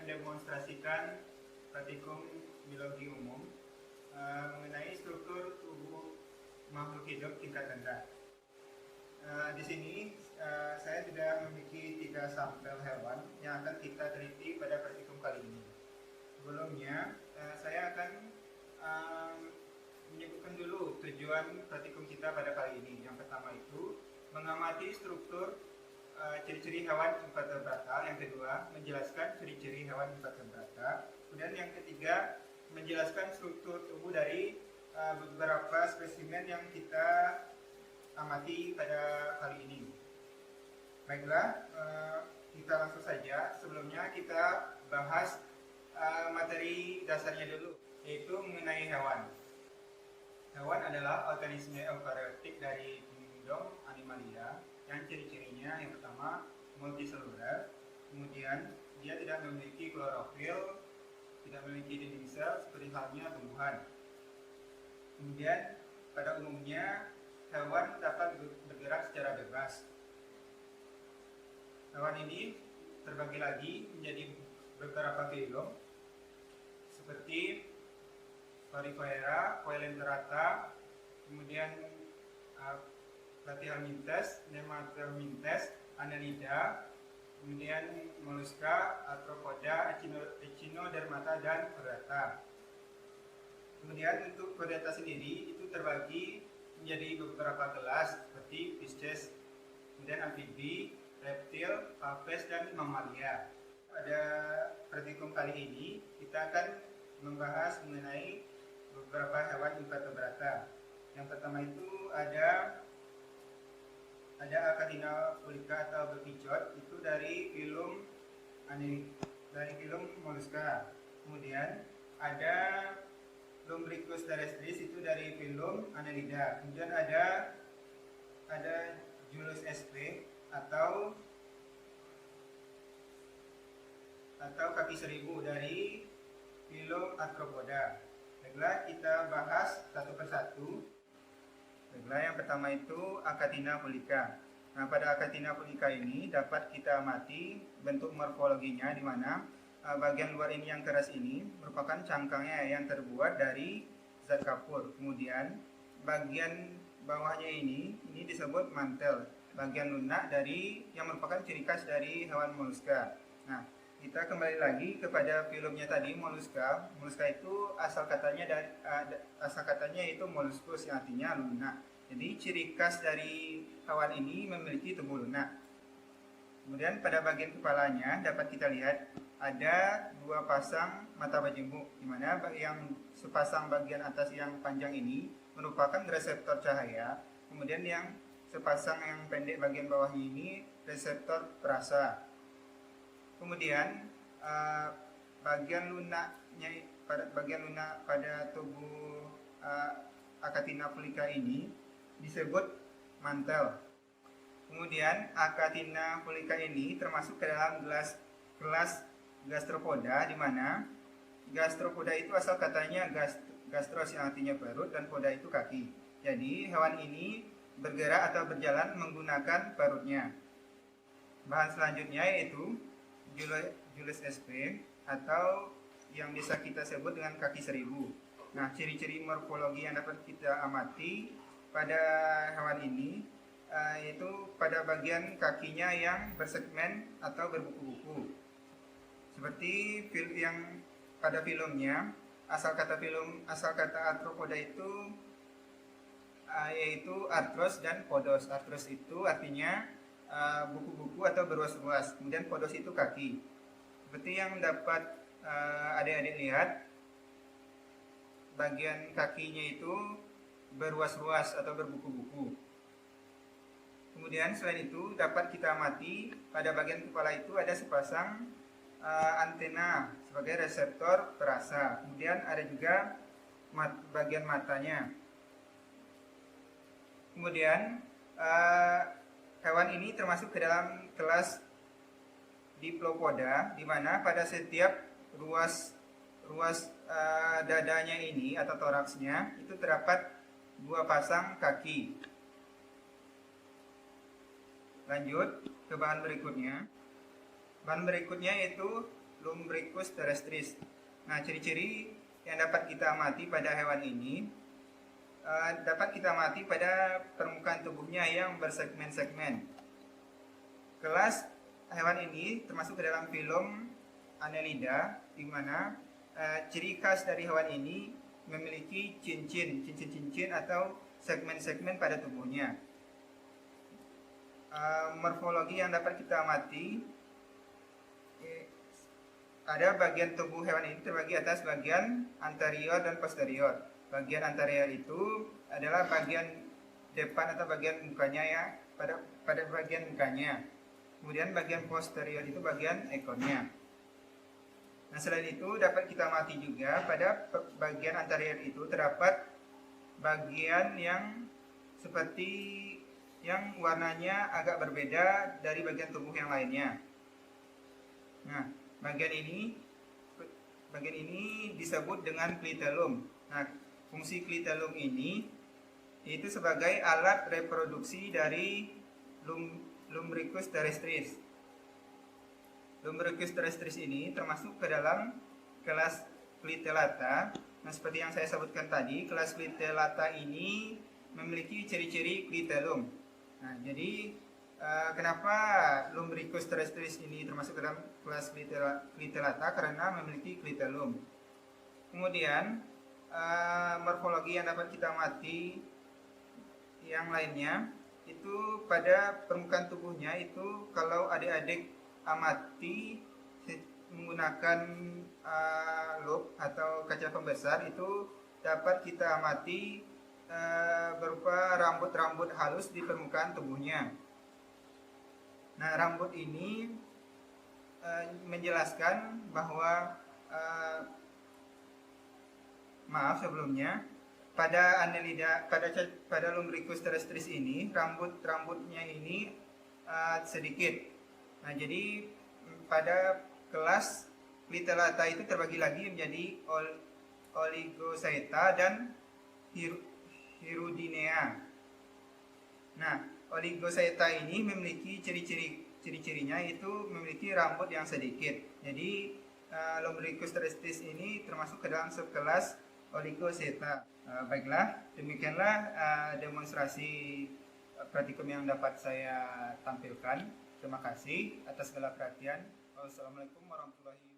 mendemonstrasikan praktikum biologi umum mengenai struktur tubuh makhluk hidup tingkat rendah. Di sini saya sudah memiliki 3 sampel hewan yang akan kita teliti pada praktikum kali ini. Sebelumnya, saya akan menyebutkan dulu tujuan praktikum kita pada kali ini. Yang pertama itu mengamati struktur ciri-ciri hewan invertebrata. Yang kedua, menjelaskan ciri-ciri hewan invertebrata. Kemudian yang ketiga, menjelaskan struktur tubuh dari beberapa spesimen yang kita amati pada kali ini. Baiklah, kita langsung saja. Sebelumnya kita bahas materi dasarnya dulu, yaitu mengenai hewan. Hewan adalah organisme eukariotik dari kingdom Animalia yang ciri-cirinya yang pertama multiseluler, kemudian dia tidak memiliki klorofil, tidak memiliki dinding sel seperti halnya tumbuhan. Kemudian pada umumnya hewan dapat bergerak secara bebas. Hewan ini terbagi lagi menjadi beberapa filum seperti Porifera, Coelenterata, kemudian Platyhelminthes, Nemathelminthes, Annelida, kemudian Mollusca, Arthropoda, Echinodermata, dan Chordata. Kemudian untuk Chordata sendiri itu terbagi menjadi beberapa kelas seperti Pisces, kemudian amfibi, reptil, apes, dan mamalia. Pada praktikum kali ini kita akan membahas mengenai beberapa hewan invertebrata. Yang pertama itu ada Achatina fulica atau berpijot, itu dari filum Mollusca. Kemudian ada Lumbricus terrestris, itu dari filum Annelida. Kemudian ada Julius sp atau kaki seribu dari filum Arthropoda. Baiklah, kita bahas satu persatu. Baiklah, yang pertama itu Achatina fulica. Nah, pada Achatina fulica ini dapat kita amati bentuk morfologinya, di mana bagian luar ini yang keras ini merupakan cangkangnya yang terbuat dari zat kapur. Kemudian bagian bawahnya ini disebut mantel, bagian lunak dari yang merupakan ciri khas dari hewan mollusca. Nah, kita kembali lagi kepada filumnya tadi, Mollusca. Mollusca itu asal katanya itu molluscus, yang artinya lunak. Jadi ciri khas dari hewan ini memiliki tubuh lunak. Kemudian pada bagian kepalanya dapat kita lihat ada 2 pasang mata berjemuk, di mana yang sepasang bagian atas yang panjang ini merupakan reseptor cahaya, kemudian yang sepasang yang pendek bagian bawahnya ini reseptor perasa. Kemudian bagian lunak pada tubuh Achatina fulica ini disebut mantel. Kemudian Achatina fulica ini termasuk ke dalam kelas gastropoda, di mana gastropoda itu asal katanya gastros, yang artinya perut, dan poda itu kaki. Jadi hewan ini bergerak atau berjalan menggunakan perutnya. Bahan selanjutnya yaitu Julius sp atau yang bisa kita sebut dengan kaki seribu. Nah, ciri-ciri morfologi yang dapat kita amati pada hewan ini yaitu pada bagian kakinya yang bersegmen atau berbuku-buku. Seperti yang pada filumnya, asal kata arthropoda itu yaitu arthros dan podos. Arthros itu artinya buku-buku atau berwas-was, kemudian podos itu kaki. Seperti yang dapat adik-adik lihat, bagian kakinya itu berwas-was atau berbuku-buku. Kemudian selain itu dapat kita amati pada bagian kepala itu ada sepasang antena sebagai reseptor perasa. Kemudian ada juga bagian matanya. Kemudian hewan ini termasuk ke dalam kelas Diplopoda, di mana pada setiap ruas dadanya ini atau toraksnya itu terdapat 2 pasang kaki. Lanjut ke bahan berikutnya. Bahan berikutnya yaitu Lumbricus terrestris. Nah, ciri-ciri yang dapat kita amati pada hewan ini dapat kita amati pada permukaan tubuhnya yang bersegmen-segmen. Kelas hewan ini termasuk ke dalam filum Annelida, di mana ciri khas dari hewan ini memiliki cincin-cincin atau segmen-segmen pada tubuhnya. Morfologi yang dapat kita amati, ada bagian tubuh hewan ini terbagi atas bagian anterior dan posterior. Bagian anterior itu adalah bagian depan atau bagian mukanya ya, pada bagian mukanya. Kemudian bagian posterior itu bagian ekornya. Nah, selain itu dapat kita amati juga pada bagian anterior itu terdapat bagian yang seperti yang warnanya agak berbeda dari bagian tubuh yang lainnya. Nah, bagian ini disebut dengan klitelum. Nah, fungsi klitelum ini itu sebagai alat reproduksi dari Lumbricus terrestris. Lumbricus terrestris ini termasuk ke dalam kelas Clitellata. Nah, seperti yang saya sebutkan tadi, kelas Clitellata ini memiliki ciri-ciri klitelum. Nah, jadi kenapa Lumbricus terrestris ini termasuk ke dalam kelas Clitellata? Karena memiliki klitelum. Kemudian morfologi yang dapat kita amati yang lainnya itu pada permukaan tubuhnya itu, kalau adik-adik amati menggunakan lup atau kaca pembesar, itu dapat kita amati berupa rambut-rambut halus di permukaan tubuhnya. Nah, rambut ini menjelaskan bahwa sebelumnya pada Annelida, pada Lumbricus terrestris ini rambutnya ini sedikit. Nah, jadi pada kelas Clitellata itu terbagi lagi menjadi Oligochaeta dan Hirudinea. Nah, Oligochaeta ini memiliki ciri-cirinya itu memiliki rambut yang sedikit. Jadi Lumbricus terrestris ini termasuk ke dalam subkelas Oligochaeta. Baiklah, demikianlah demonstrasi praktikum yang dapat saya tampilkan. Terima kasih atas segala perhatian. Wassalamualaikum warahmatullahi wabarakatuh.